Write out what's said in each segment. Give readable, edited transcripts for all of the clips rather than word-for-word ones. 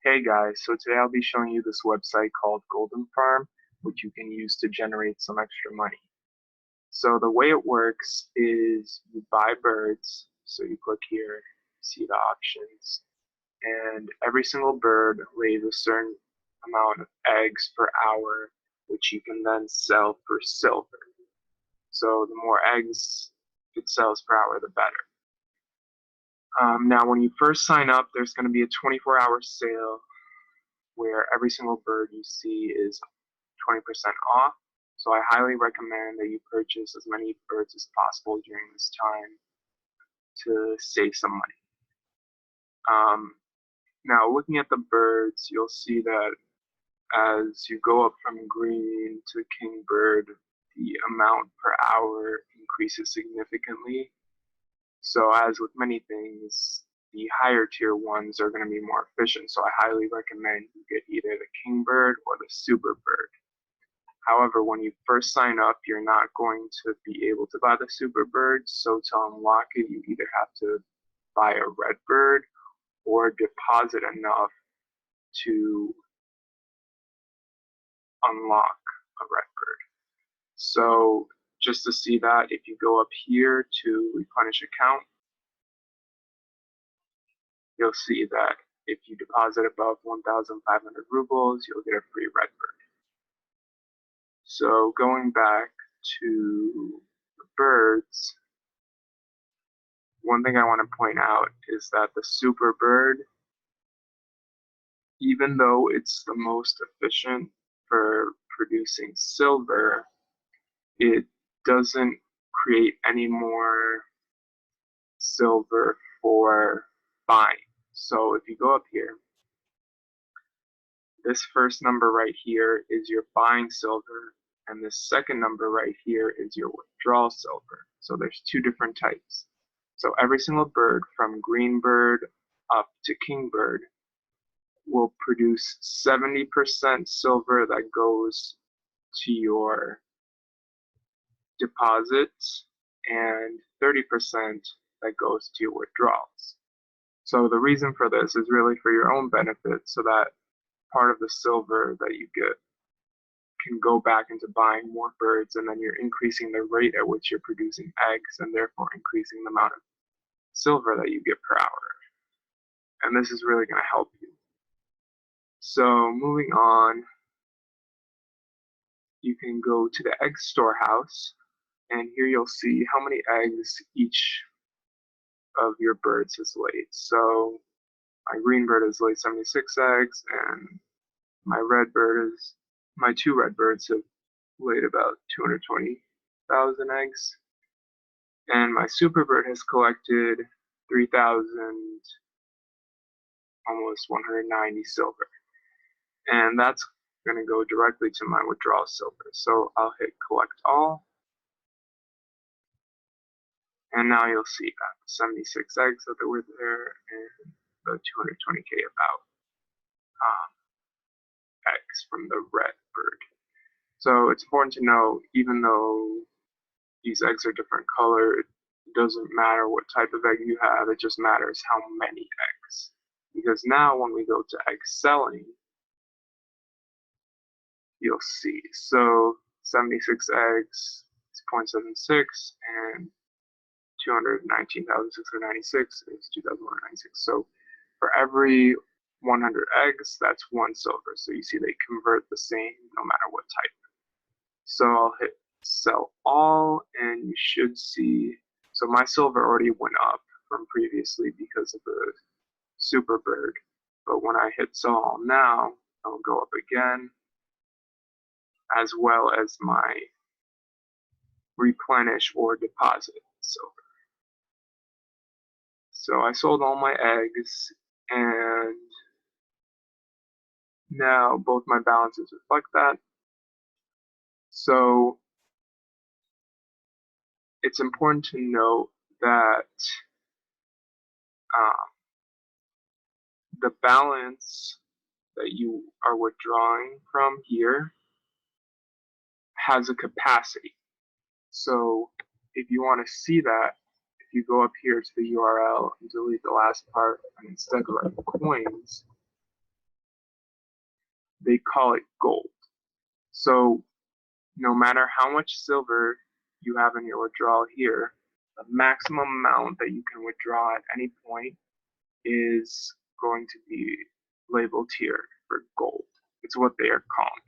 Hey guys, so today I'll be showing you this website called Golden Farm, which you can use to generate some extra money. So the way it works is you buy birds, so you click here, see the options, and every single bird lays a certain amount of eggs per hour, which you can then sell for silver. So the more eggs it sells per hour, the better. Now, when you first sign up, there's going to be a 24-hour sale where every single bird you see is 20% off. So I highly recommend that you purchase as many birds as possible during this time to save some money. Now, looking at the birds, you'll see that as you go up from green to kingbird, the amount per hour increases significantly. So as with many things, the higher tier ones are going to be more efficient. So I highly recommend you get either the kingbird or the super bird. However, when you first sign up, you're not going to be able to buy the super bird. So to unlock it, you either have to buy a red bird or deposit enough to unlock a red bird. So just to see that, if you go up here to replenish account, you'll see that if you deposit above 1,500 rubles, you'll get a free red bird. So going back to the birds, one thing I want to point out is that the super bird, even though it's the most efficient for producing silver, it doesn't create any more silver for buying. So if you go up here, this first number right here is your buying silver, and this second number right here is your withdrawal silver. So there's two different types. So every single bird from green bird up to kingbird will produce 70% silver that goes to your deposits and 30% that goes to your withdrawals. So the reason for this is really for your own benefit, so that part of the silver that you get can go back into buying more birds, and then you're increasing the rate at which you're producing eggs and therefore increasing the amount of silver that you get per hour. And this is really going to help you. So moving on, you can go to the egg storehouse, and here you'll see how many eggs each of your birds has laid. So my green bird has laid 76 eggs, and my two red birds have laid about 220,000 eggs, and my super bird has collected 3,000, almost 190 silver, and that's going to go directly to my withdrawal silver. So I'll hit collect all, and now you'll see that 76 eggs that were there and the 220k about eggs from the red bird. So it's important to know, even though these eggs are different color, it doesn't matter what type of egg you have, it just matters how many eggs. Because now when we go to egg selling, you'll see. So 76 eggs is 0.76 and 219,696 is 2,196. So for every 100 eggs, that's 1 silver. So you see they convert the same no matter what type. So I'll hit sell all, and you should see, so my silver already went up from previously because of the super bird. But when I hit sell all now, I'll go up again, as well as my replenish or deposit silver. So I sold all my eggs, and now both my balances reflect that. So it's important to note that the balance that you are withdrawing from here has a capacity. So if you want to see that, if you go up here to the URL and delete the last part, and instead write coins, they call it gold. So no matter how much silver you have in your withdrawal here, the maximum amount that you can withdraw at any point is going to be labeled here for gold. It's what they are calling it.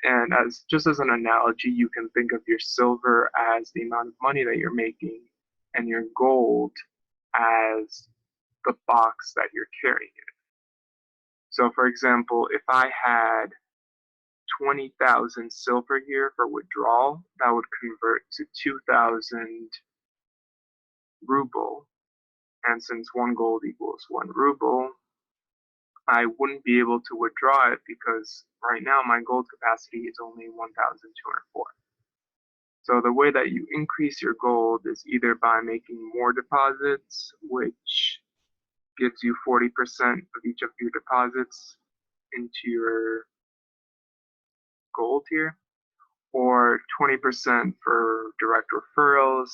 And as just as an analogy, you can think of your silver as the amount of money that you're making and your gold as the box that you're carrying it. So for example, if I had 20,000 silver here for withdrawal, that would convert to 2,000 ruble. And since 1 gold equals 1 ruble, I wouldn't be able to withdraw it because right now my gold capacity is only 1,204. So the way that you increase your gold is either by making more deposits, which gives you 40% of each of your deposits into your gold here, or 20% for direct referrals.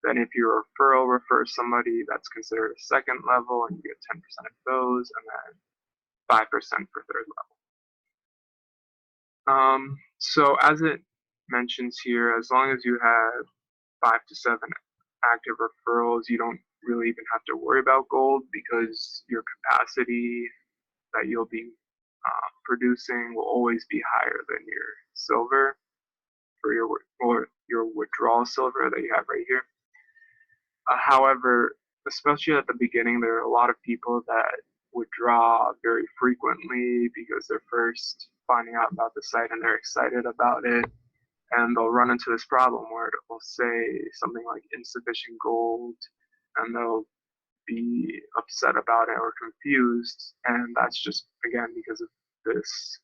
Then if your referral refers somebody, that's considered a second level and you get 10% of those, and then 5% for third level. So as it mentions here, as long as you have 5 to 7 active referrals, you don't really even have to worry about gold because your capacity that you'll be producing will always be higher than your silver for your withdrawal silver that you have right here. However, especially at the beginning, there are a lot of people that withdraw very frequently because they're first finding out about the site and they're excited about it, and they'll run into this problem where it will say something like insufficient gold, and they'll be upset about it or confused, and that's just, again, because of this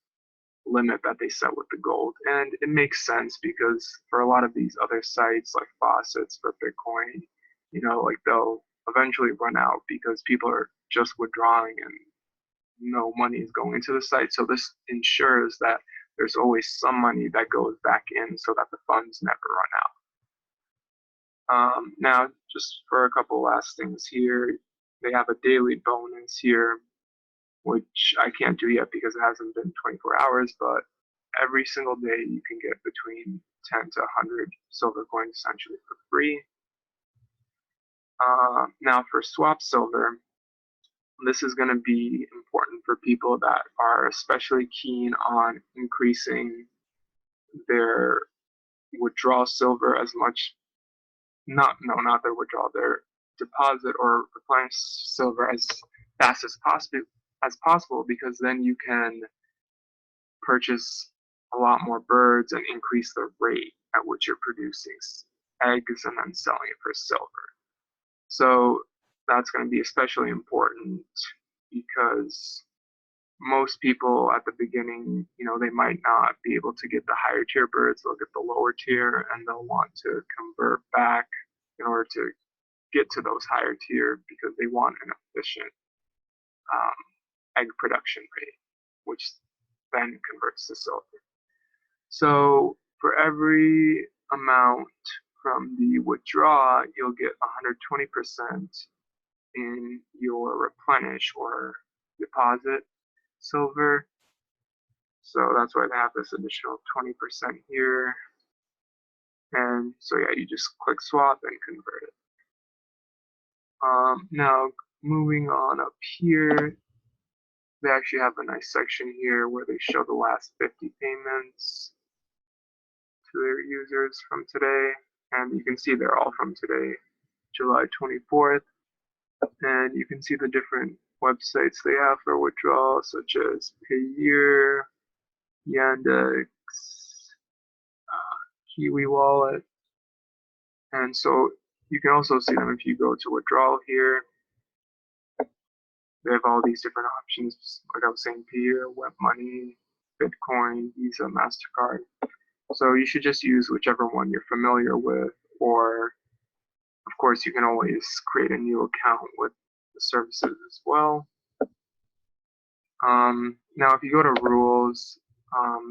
limit that they set with the gold. And it makes sense because for a lot of these other sites like faucets for Bitcoin, like they'll eventually run out because people are just withdrawing and no money is going into the site. So this ensures that there's always some money that goes back in so that the funds never run out. Now, just for a couple last things here, they have a daily bonus here, which I can't do yet because it hasn't been 24 hours, but every single day you can get between 10 to 100 silver coins essentially for free. Now for swap silver, this is going to be important for people that are especially keen on increasing their withdrawal silver as much, not their withdrawal, their deposit or replenish silver as fast as possible, because then you can purchase a lot more birds and increase the rate at which you're producing eggs and then selling it for silver. So that's going to be especially important because most people at the beginning, they might not be able to get the higher tier birds. They'll get the lower tier and they'll want to convert back in order to get to those higher tier because they want an efficient egg production rate, which then converts to silver. So for every amount from the withdraw, you'll get 120% in your replenish or deposit silver. So that's why they have this additional 20% here. And so yeah, you just click swap and convert it. Now moving on up here, they actually have a nice section here where they show the last 50 payments to their users from today. And you can see they're all from today, July 24th. And you can see the different websites they have for withdrawal, such as Payeer, Yandex, Kiwi Wallet. And so you can also see them if you go to withdrawal here. They have all these different options, like I was saying, Payeer, WebMoney, Bitcoin, Visa, MasterCard. So you should just use whichever one you're familiar with, or of course you can always create a new account with the services as well. Now if you go to rules,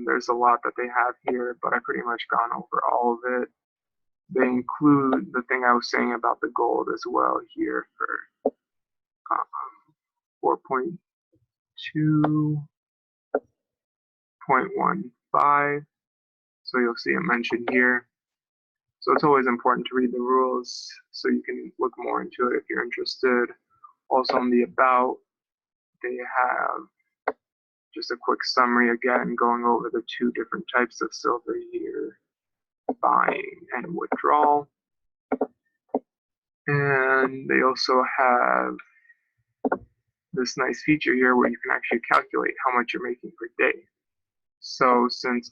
there's a lot that they have here, but I've pretty much gone over all of it. They include the thing I was saying about the gold as well here for 4.2. 0.15. So you'll see it mentioned here. So it's always important to read the rules so you can look more into it if you're interested. Also on the about, they have just a quick summary again, going over the two different types of silver here, buying and withdrawal. And they also have this nice feature here where you can actually calculate how much you're making per day. So since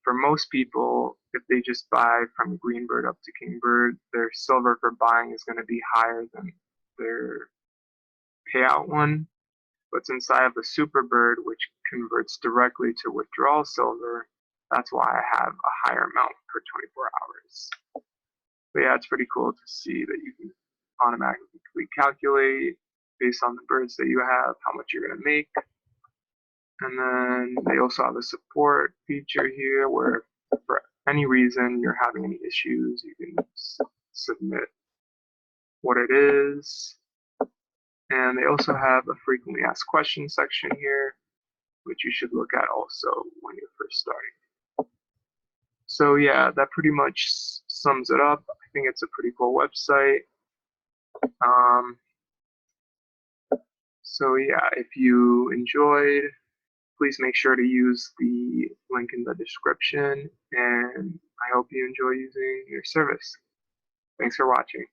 for most people, if they just buy from Greenbird up to Kingbird, their silver for buying is going to be higher than their payout one. But since I have the Superbird, which converts directly to withdrawal silver, that's why I have a higher amount per 24 hours. But yeah, it's pretty cool to see that you can automatically calculate based on the birds that you have, how much you're going to make. And then they also have a support feature here where for any reason you're having any issues, you can submit what it is. And they also have a frequently asked questions section here, which you should look at also when you're first starting. So yeah, that pretty much sums it up. I think it's a pretty cool website. So yeah, if you enjoyed, please make sure to use the link in the description, and I hope you enjoy using your service. Thanks for watching.